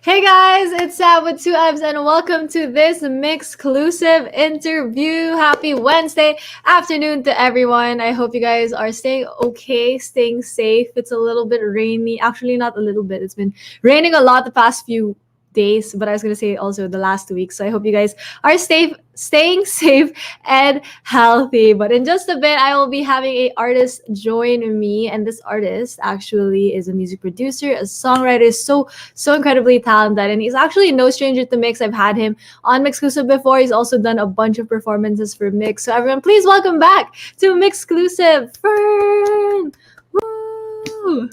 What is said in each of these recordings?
Hey guys, it's Sam with 2M's and welcome to this MYXclusive interview. Happy Wednesday afternoon to everyone. I hope you guys are staying okay, staying safe. It's a little bit rainy. Actually, not a little bit. It's been raining a lot the past few days, but I was going to say also the last 2 weeks. So I hope you guys are staying safe and healthy. But in just a bit, I will be having an artist join me. And this artist actually is a music producer, a songwriter, so incredibly talented. And he's actually no stranger to Mix. I've had him on MYXclusive before. He's also done a bunch of performances for Mix. So everyone, please welcome back to MYXclusive, Fern. Woo!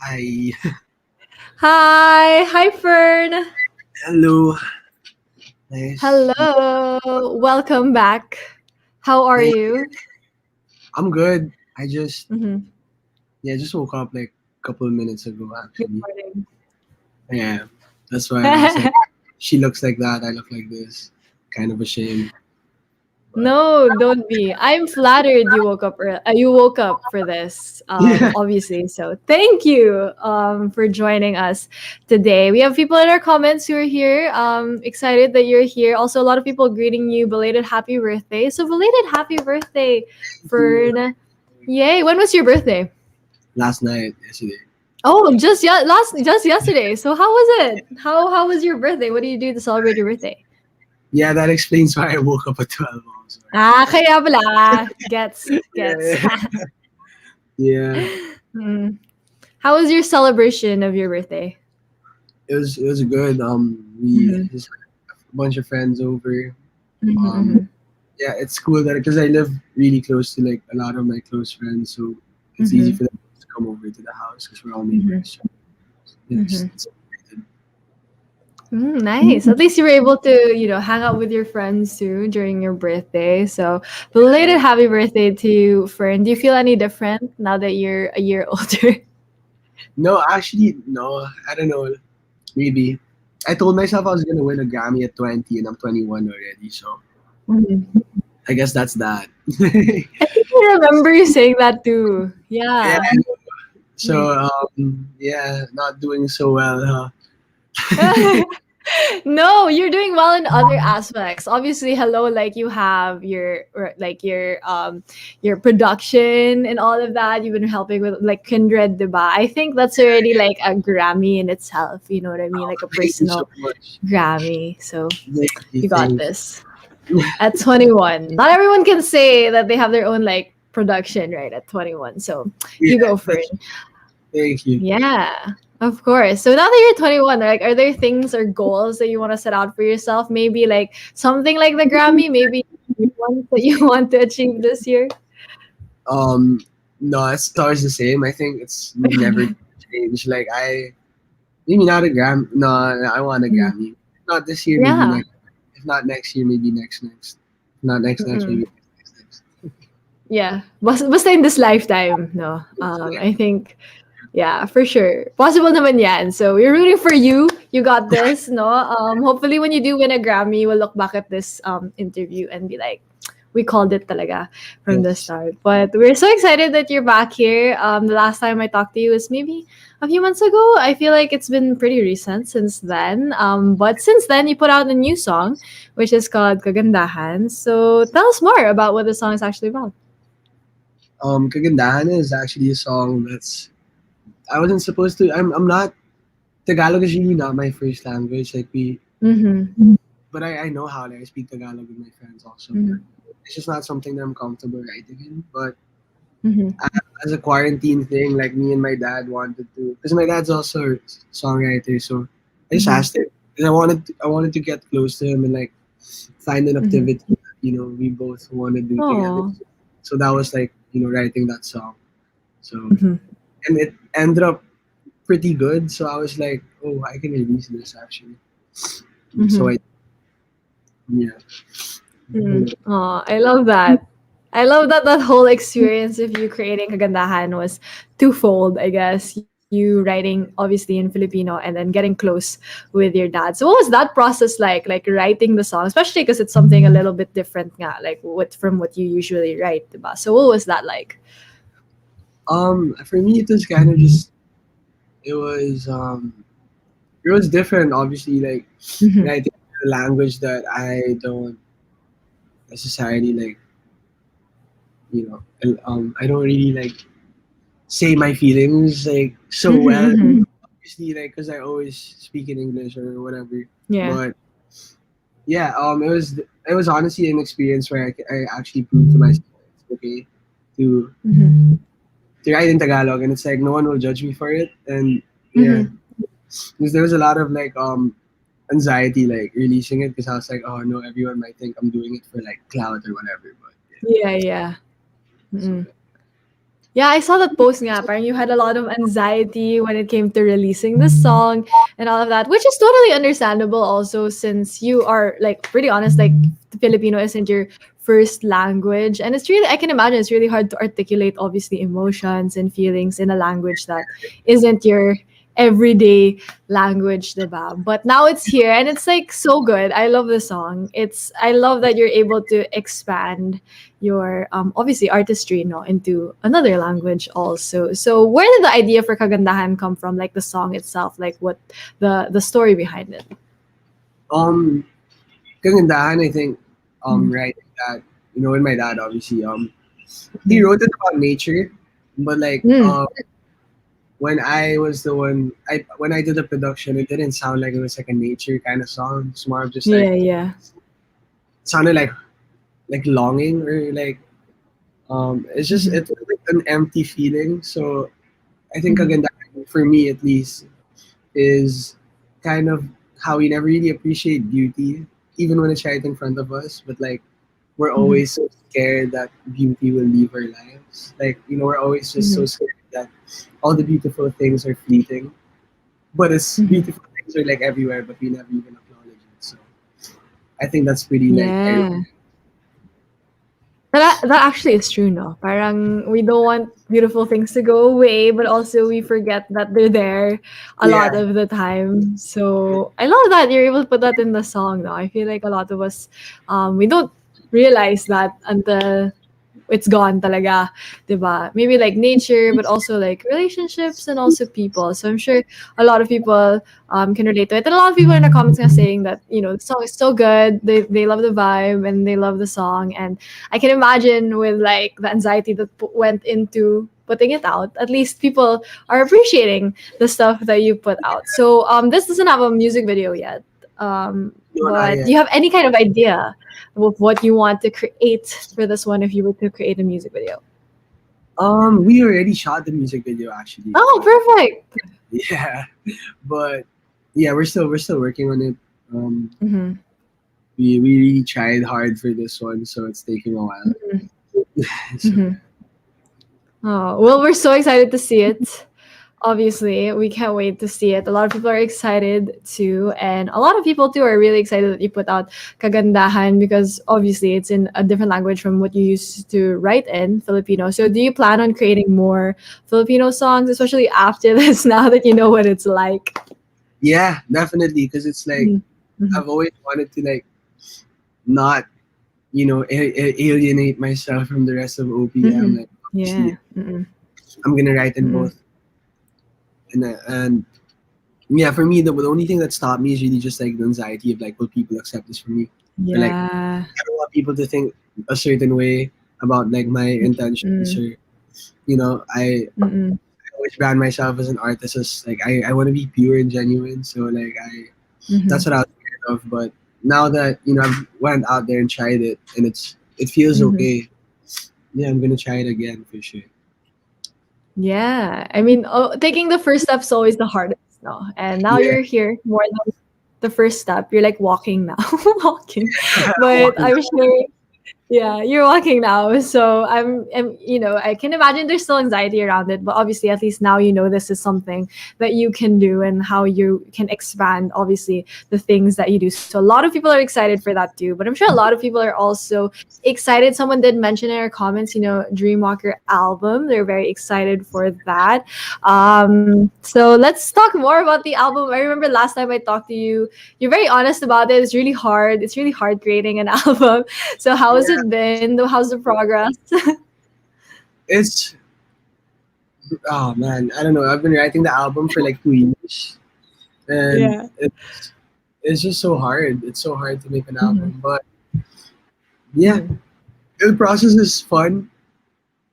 Hi. Hi, Fern. Hello. Nice. Hello. Welcome back. How are you? I'm good. I just Mhm. just woke up like a couple of minutes ago Good actually. morning. Yeah. That's why I was like, she looks like that, I look like this. Kind of a shame. No, don't be. I'm flattered you woke up. You woke up for this, Yeah. obviously. So thank you for joining us today. We have people in our comments who are here. Excited that you're here. Also, a lot of people greeting you belated happy birthday. So belated happy birthday, Fern. Yay! When was your birthday? Last night, yesterday. Oh, just yesterday. So how was it? How was your birthday? What do you do to celebrate your birthday? Yeah, that explains why I woke up at 12 also. Kaya pala. Gets. Yeah. Mm. How was your celebration of your birthday? it was good. We Mm-hmm. just had a bunch of friends over. Um, Mm-hmm. yeah, it's cool that because I live really close to like a lot of my close friends, so it's easy Mm-hmm. for them to come over to the house because we're all Mm-hmm. neighbors. So, yeah, Mm-hmm. it's Nice. At least you were able to, hang out with your friends too during your birthday. So, belated happy birthday to you, Fern. Do you feel any different now that you're a year older? no, actually, no. I don't know. Maybe I told myself I was gonna win a Grammy at 20, and I'm 21 already. So Mhm. I guess that's that. I think I remember you saying that too. Yeah. Yeah. So yeah, not doing so well, No, you're doing well in other aspects. Obviously, hello, like you have your production and all of that. You've been helping with like Kindred, diba? I think that's already like a Grammy in itself. You know what I mean? Like a Thank you so personal much. Grammy. So Thank you. you got Thank you. this. At 21, not everyone can say that they have their own like production right at 21. So Yeah, you go for it. that's, thank you. Yeah, of course. So now that you're 21, like, are there things or goals that you want to set out for yourself? Maybe like something like the Grammy, maybe ones that you want to achieve this year? Um, no, it's always the same. I think it's never changed. Like maybe not a Gram. No, I want a Mm. Grammy. Not this year, maybe Yeah. next. If not next year, maybe next. If not next, Mm-mm. maybe next. Yeah. Basta in this lifetime, no. I think, yeah, for sure. Possible naman yan. So we're rooting for you. You got this, no? Hopefully when you do win a Grammy, we'll look back at this interview and be like, we called it talaga from the Yes. start. But we're so excited that you're back here. The last time I talked to you was maybe a few months ago. I feel like it's been pretty recent since then. But since then, you put out a new song, which is called Kagandahan. So tell us more about what the song is actually about. Kagandahan is actually a song that's I wasn't supposed to. I'm not Tagalog is really not my first language. Like Mm-hmm. but I know how. Like I speak Tagalog with my friends also, but Mm-hmm. it's just not something that I'm comfortable writing in. But Mm-hmm. as a quarantine thing, like me and my dad wanted to, because my dad's also a songwriter, so I just Mm-hmm. asked him, and I wanted to get close to him and like find an Mm-hmm. activity that we both want to do together. Oh. So that was like writing that song. So Mm-hmm. and it ended up pretty good. So I was like, oh, I can release this actually. So Mm-hmm. I yeah. Oh, I love that. I love that that whole experience of you creating Kagandahan was twofold, I guess. You writing obviously in Filipino and then getting close with your dad. So what was that process like writing the song, especially because it's something a little bit different nga, like what from what you usually write, diba? So what was that like? For me it was kind of just it was um it was different obviously like Mhm. writing a language that I don't necessarily like I don't really like say my feelings like so Mhm, well mhm. obviously like because I always speak in English or whatever Yeah. but yeah it was honestly an experience where I actually proved to myself it's okay to Mhm. write in Tagalog and it's like no one will judge me for it and yeah Mhm. because there was a lot of like anxiety like releasing it because I was like oh no everyone might think I'm doing it for like clout or whatever but yeah Yeah, yeah. so Mm. Yeah, I saw that post nga. Parang you had a lot of anxiety when it came to releasing the song and all of that, which is totally understandable also since you are like pretty honest, like Filipino isn't your first language. And it's really I can imagine it's really hard to articulate obviously emotions and feelings in a language that isn't your everyday language, diba? But now it's here and it's like so good. I love the song. I love that you're able to expand your obviously artistry into another language also. So where did the idea for Kagandahan come from, like the song itself, like what the story behind it? um kagandahan I think Mm. writing that with my dad obviously he wrote it about nature but like Mm. when I was the one I when I did the production it didn't sound like it was like a nature kind of song it's more of just like Yeah, yeah. it sounded like longing or like it's just Mm-hmm. it's like an empty feeling so I think Mm-hmm. again that for me at least is kind of how we never really appreciate beauty, even when it's right in front of us. But like we're Mhm. always so scared that beauty will leave our lives. Like we're always just so Mhm. scared that all the beautiful things are fleeting. But it's Mhm. beautiful things are like everywhere, but we never even acknowledge it. So I think that's pretty like Yeah. That actually is true, no? Parang we don't want beautiful things to go away, but also we forget that they're there a lot yeah. of the time. So I love that you're able to put that in the song, though. I feel like a lot of us, we don't realize that until it's gone talaga, 'di ba? Maybe like nature, but also like relationships and also people. So I'm sure a lot of people can relate to it. And a lot of people in the comments are saying that, the song is so good. They love the vibe and they love the song. And I can imagine with like the anxiety that went into putting it out, at least people are appreciating the stuff that you put out. So this doesn't have a music video yet. No, not But do yet. you have any kind of idea of what you want to create for this one if you were to create a music video? We already shot the music video actually. Oh, perfect. Yeah, but yeah, we're still working on it. Um, Mm-hmm. we really tried hard for this one, so it's taking a while. So Mm-hmm. Oh, well, we're so excited to see it. Obviously, we can't wait to see it. A lot of people are excited too, and a lot of people too are really excited that you put out Kagandahan because obviously it's in a different language from what you used to write in Filipino. So, do you plan on creating more Filipino songs, especially after this, now that you know what it's like? yeah, definitely, because it's like Mm-hmm. I've always wanted to like not alienate myself from the rest of OPM. Mm-hmm. Like Yeah. obviously, Mm-mm. I'm gonna write in Mm-mm. both, and yeah, for me, the only thing that stopped me is really just like the anxiety of like, will people accept this from me? Or like, Yeah. I don't want people to think a certain way about like my intentions, Mm-mm. or Mm-mm. I always brand myself as an artist as like I want to be pure and genuine. So like Mm-hmm. that's what I was scared of. But now that I've went out there and tried it, and it feels Mm-hmm. okay. Yeah, I'm gonna try it again for sure. Yeah. I mean, taking the first step is always the hardest, no? And now Yeah, you're here more than the first step. You're like walking now, walking. But walking. I'm sure yeah, you're walking now. So I can imagine there's still anxiety around it, but obviously, at least now you know this is something that you can do and how you can expand, obviously, the things that you do. So, a lot of people are excited for that too. But I'm sure a lot of people are also excited. Someone did mention in our comments, Dreamwalker album. They're very excited for that. So, let's talk more about the album. I remember last time I talked to you, you're very honest about it. It's really hard. It's really hard creating an album. So how has Yeah, it been? How's the progress? it's oh man, I don't know. I've been writing the album for like 2 years, and Yeah. it's just so hard. It's so hard to make an Mhm, album, but yeah, mhm, the process is fun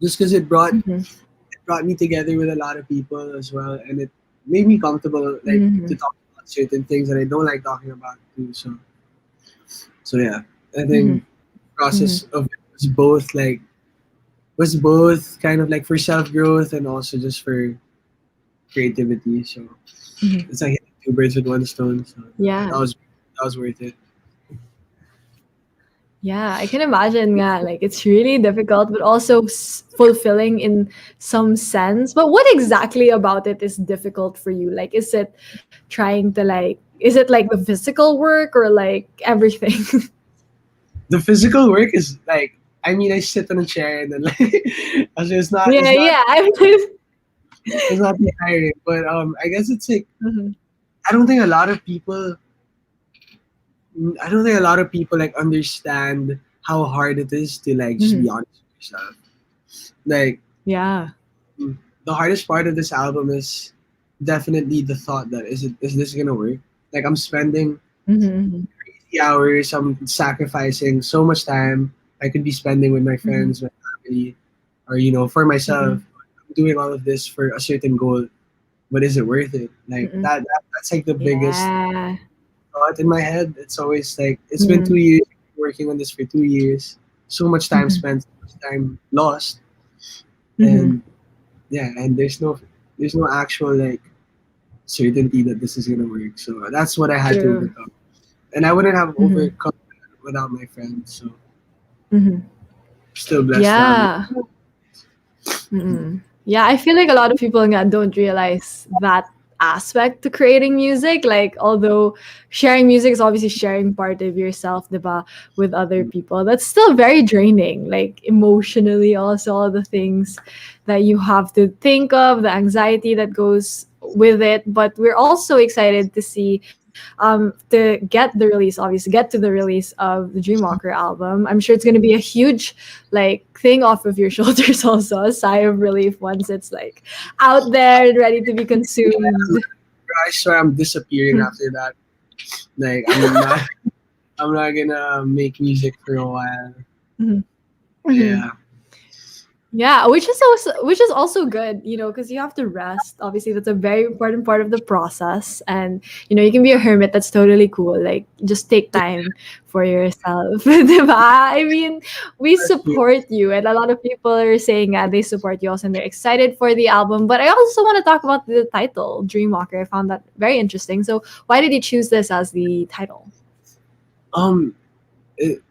just because mhm, it brought me together with a lot of people as well, and it made me comfortable like to mhm, talk about certain things that I don't like talking about too. So yeah, I mhm, think mhm, process of it was both kind of like for self growth and also just for creativity. So mhm. it's like hitting two birds with one stone. So Yeah. that was worth it. Yeah, I can imagine nga, like it's really difficult but also fulfilling in some sense. But what exactly about it is difficult for you? Like is it trying to like is it like the physical work or like everything? The physical work is like, I mean, I sit on a chair and then like also it's not Yeah, it's not yeah. it's not the tiring, but I guess it's like Mhm, I don't think a lot of people I don't think a lot of people like understand how hard it is to like just mhm. be honest with yourself. Like Yeah. the hardest part of this album is definitely the thought that is this gonna work? Like I'm spending Mhm, 3 hours, I'm sacrificing so much time I could be spending with my mhm, friends, my family, or for myself. mhm, I'm doing all of this for a certain goal, but is it worth it? Like mhm. that's like the biggest Yeah. thought in my head. It's always like it's been Mhm, 2 years working on this for 2 years. So much time mhm, spent, so much time lost, mhm, and yeah, and there's no actual like certainty that this is gonna work. So that's what I had to True. overcome, and I wouldn't have Mm-hmm. overcome that without my friends. So Mm-hmm. still blessed to have my. Yeah. Mm-mm. Yeah, I feel like a lot of people nga don't realize that aspect to creating music. Like, although sharing music is obviously sharing part of yourself, diba, with other people, that's still very draining. Like emotionally, also all the things that you have to think of, the anxiety that goes with it. But we're also excited to see to get the release, obviously get to the release of the Dreamwalker album. I'm sure it's going to be a huge like thing off of your shoulders, also a sigh of relief once it's like out there and ready to be consumed. I swear I'm disappearing after that. Like I'm not. I'm not gonna make music for a while. Mhm. Mhm. Yeah. Yeah, which is also good, you know, because you have to rest. Obviously, that's a very important part of the process, and you know, you can be a hermit. That's totally cool. Like, just take time for yourself. Diba? I mean, we support you, and a lot of people are saying they support you also, and they're excited for the album. But I also want to talk about the title, Dreamwalker. I found that very interesting. So, why did you choose this as the title? Um. It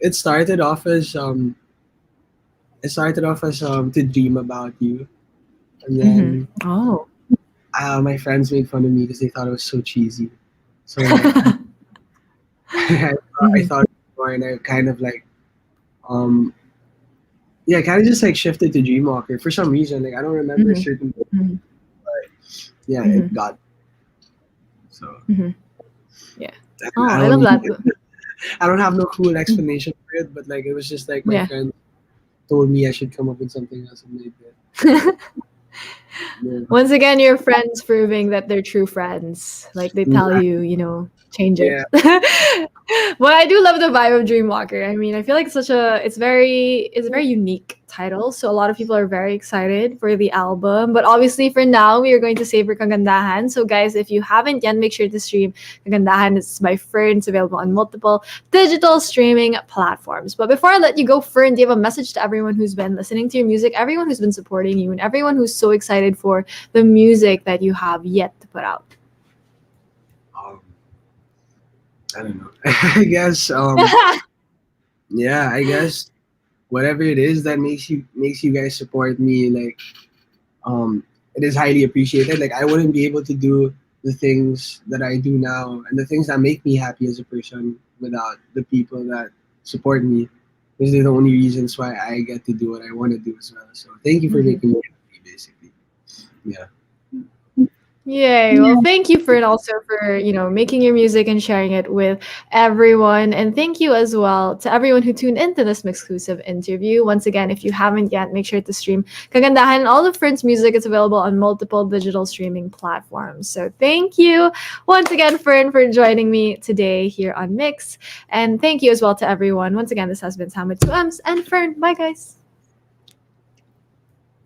it started off as to dream about you, and Mm-hmm. then Oh. my friends made fun of me because they thought it was so cheesy. So like I Mm-hmm. thought more, and I kind of like um yeah, kind of just like shifted to Dreamwalker for some reason. Like I don't remember a Mm-hmm. certain, Mm-hmm. yeah, Mm-hmm. it got so. Mm-hmm. Yeah. Oh, I I love don't that. I don't have no cool explanation for it, but like it was just like my Yeah. friend told me I should come up with something else, and they did. Yeah. Once again, your friends proving that they're true friends. Like they tell you, you know, change it. Yeah. But I do love the vibe of Dreamwalker. I mean, I feel like it's a very unique title. So a lot of people are very excited for the album. But obviously for now, we are going to savor Kagandahan. So guys, if you haven't yet, make sure to stream Kagandahan. It's by Fern. It's available on multiple digital streaming platforms. But before I let you go, Fern, do you have a message to everyone who's been listening to your music, everyone who's been supporting you, and everyone who's so excited for the music that you have yet to put out? Um, I don't know. I guess yeah, I guess whatever it is that makes you guys support me, like it is highly appreciated. Like I wouldn't be able to do the things that I do now and the things that make me happy as a person without the people that support me. These are the only reasons why I get to do what I want to do as well. So thank you for Mhm. making me happy, basically. Yeah. Yay. Well, thank you for it also for, you know, making your music and sharing it with everyone. And thank you as well to everyone who tuned into this exclusive interview. Once again, if you haven't yet, make sure to stream Kagandahan. All of Friends music is available on multiple digital streaming platforms. So thank you once again, Fern, for joining me today here on Mix. And thank you as well to everyone. Once again, this has been Sam with two M's and Fern. Bye, guys.